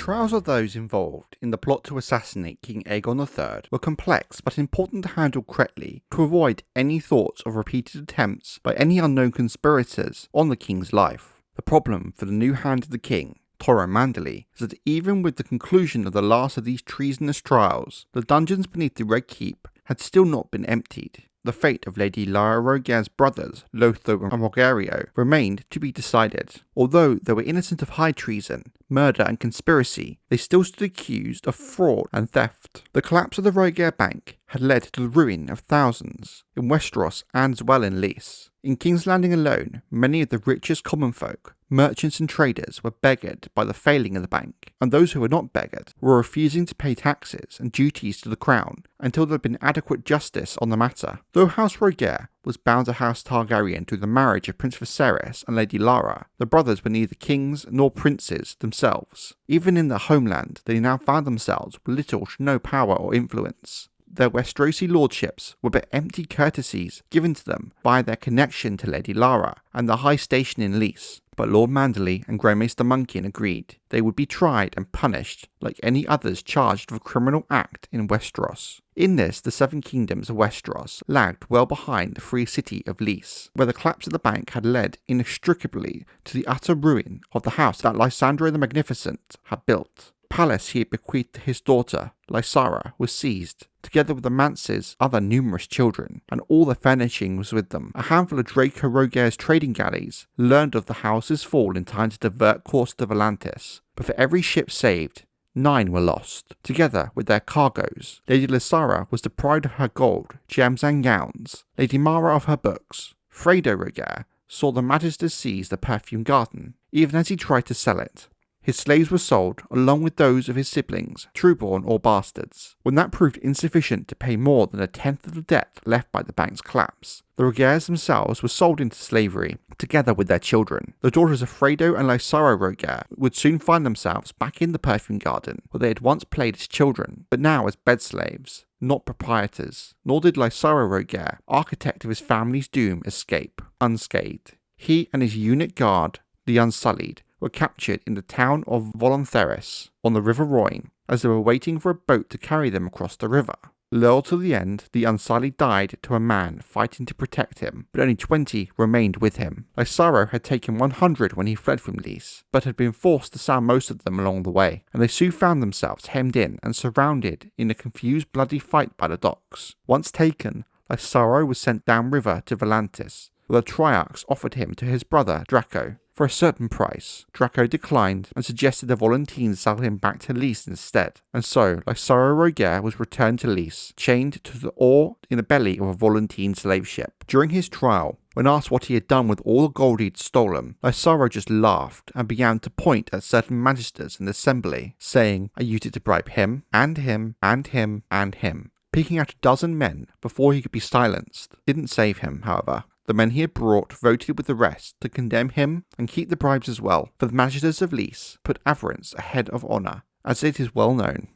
trials of those involved in the plot to assassinate King Aegon III were complex but important to handle correctly to avoid any thoughts of repeated attempts by any unknown conspirators on the king's life. The problem for the new hand of the king, Torrhen Manderly, is that even with the conclusion of the last of these treasonous trials, the dungeons beneath the Red Keep had still not been emptied. The fate of Lady Lara Rogare's brothers, Lotho and Rogare, remained to be decided. Although they were innocent of high treason, murder and conspiracy, they still stood accused of fraud and theft. The collapse of the Rogare Bank had led to the ruin of thousands in Westeros and as well in Lys. In King's Landing alone, many of the richest common folk, merchants and traders were beggared by the failing of the bank, and those who were not beggared were refusing to pay taxes and duties to the crown until there had been adequate justice on the matter. Though House Rogare was bound to House Targaryen through the marriage of Prince Viserys and Lady Lara, the brothers were neither kings nor princes themselves. Even in their homeland, they now found themselves with little to no power or influence. Their Westerosi lordships were but empty courtesies given to them by their connection to Lady Lara and the high station in Lys. But Lord Manderly and Grey Maester Munkin agreed they would be tried and punished like any others charged with a criminal act in Westeros. In this, the Seven Kingdoms of Westeros lagged well behind the free city of Lys, where the collapse of the bank had led inextricably to the utter ruin of the house that Lysandre the Magnificent had built. Palace he had bequeathed to his daughter, Lysara, was seized, together with the mance's other numerous children, and all the furnishing was with them. A handful of Draco Rogare's trading galleys learned of the house's fall in time to divert course to Volantis, but for every ship saved, 9 were lost, together with their cargoes. Lady Lysara was deprived of her gold, gems and gowns, Lady Mara of her books. Fredo Rogare saw the Magisters seize the perfume garden, even as he tried to sell it. His slaves were sold, along with those of his siblings, trueborn or bastards. When that proved insufficient to pay more than a tenth of the debt left by the bank's collapse, the Rogares themselves were sold into slavery, together with their children. The daughters of Fredo and Lysara Rogare would soon find themselves back in the perfume garden, where they had once played as children, but now as bed slaves, not proprietors. Nor did Lysara Rogare, architect of his family's doom, escape unscathed. He and his eunuch guard, the Unsullied, were captured in the town of Volantheris on the River Roine as they were waiting for a boat to carry them across the river. Loyal to the end, the Unsullied died to a man fighting to protect him, but only 20 remained with him. Lysara had taken 100 when he fled from Lys, but had been forced to sell most of them along the way, and they soon found themselves hemmed in and surrounded in a confused bloody fight by the docks. Once taken, Lysara was sent downriver to Volantis, where the Triarchs offered him to his brother Draco. For a certain price, Draco declined and suggested the Volantines sell him back to Lys instead, and so Lysara Rogare was returned to Lys, chained to the oar in the belly of a Volantine slave ship. During his trial, when asked what he had done with all the gold he'd stolen, Lysara just laughed and began to point at certain magisters in the assembly, saying, "I used it to bribe him, and him, and him, and him." Picking out a dozen men before he could be silenced didn't save him, however. The men he had brought voted with the rest to condemn him and keep the bribes as well, for the magisters of Lys put avarice ahead of honour, as it is well known.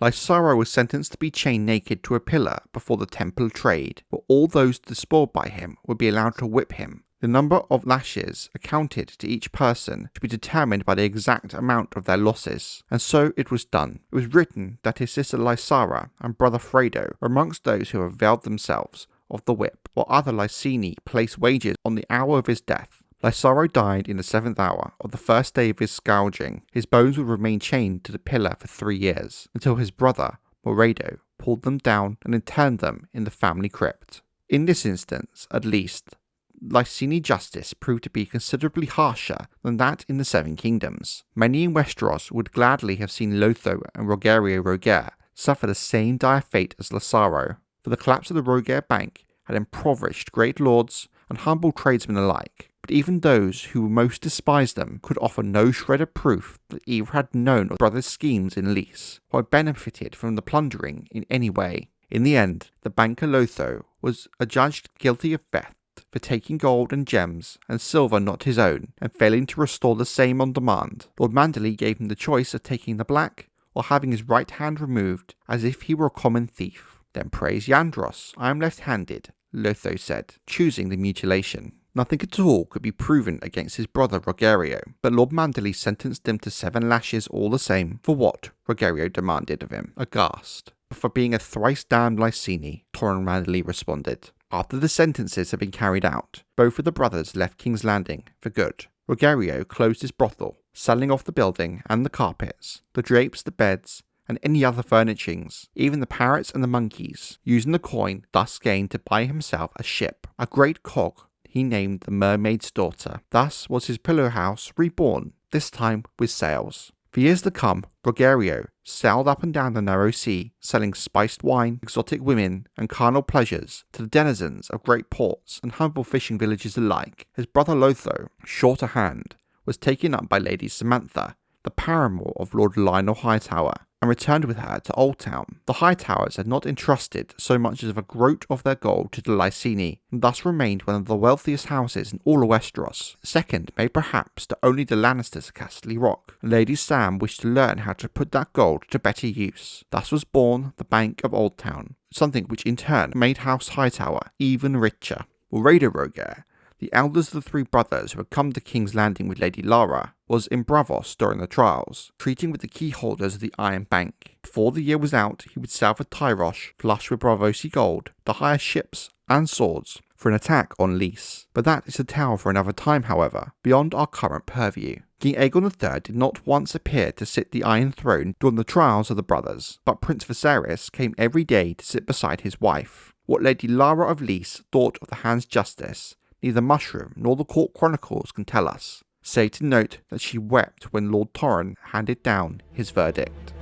Lysara was sentenced to be chained naked to a pillar before the Temple of Trade, where all those despoiled by him would be allowed to whip him. The number of lashes accounted to each person to be determined by the exact amount of their losses, and so it was done. It was written that his sister Lysara and brother Fredo were amongst those who availed themselves of the whip, while other Lysini placed wagers on the hour of his death. Lysara died in the 7th hour of the first day of his scourging. His bones would remain chained to the pillar for 3 years, until his brother, Moredo, pulled them down and interned them in the family crypt. In this instance, at least, Lysini justice proved to be considerably harsher than that in the Seven Kingdoms. Many in Westeros would gladly have seen Lotho and Rogare Rogare suffer the same dire fate as Lysara, for the collapse of the Rogare Bank had impoverished great lords and humble tradesmen alike, but even those who most despised them could offer no shred of proof that either had known of brothers' schemes in Lys, or had benefited from the plundering in any way. In the end, the banker Lotho was adjudged guilty of theft for taking gold and gems and silver not his own, and failing to restore the same on demand. Lord Manderly gave him the choice of taking the black, or having his right hand removed as if he were a common thief. "Then praise Yandros, I am left-handed," Lotho said, choosing the mutilation. Nothing at all could be proven against his brother Rogare, but Lord Manderly sentenced him to 7 lashes all the same for what Rogare demanded of him. Aghast. But for being a thrice damned Lysini, Torrhen Manderly responded. After the sentences had been carried out, both of the brothers left King's Landing for good. Rogare closed his brothel, selling off the building and the carpets, the drapes, the beds, and any other furnishings, even the parrots and the monkeys, using the coin thus gained to buy himself a ship, a great cog he named the Mermaid's Daughter. Thus was his pillow house reborn, this time with sails. For years to come, Rogare sailed up and down the narrow sea, selling spiced wine, exotic women, and carnal pleasures to the denizens of great ports and humble fishing villages alike. His brother Lotho, short of hand, was taken up by Lady Samantha, the paramour of Lord Lionel Hightower, and returned with her to Old Town. The Hightowers had not entrusted so much as a groat of their gold to the Lysini, and thus remained one of the wealthiest houses in all of Westeros, second made perhaps to only the Lannisters of Casterly Rock. Lady Sam wished to learn how to put that gold to better use. Thus was born the Bank of Old Town, something which in turn made House Hightower even richer. Raider Rogare, the eldest of the 3 brothers who had come to King's Landing with Lady Lara, was in Braavos during the trials, treating with the key holders of the Iron Bank. Before the year was out, he would sail for Tyrosh, flush with Braavosi gold, to hire ships and swords for an attack on Lys. But that is a tale for another time, however, beyond our current purview. King Aegon III did not once appear to sit the Iron Throne during the trials of the brothers, but Prince Viserys came every day to sit beside his wife. What Lady Lara of Lys thought of the hand's justice, neither Mushroom nor the court chronicles can tell us, save to note that she wept when Lord Torrhen handed down his verdict.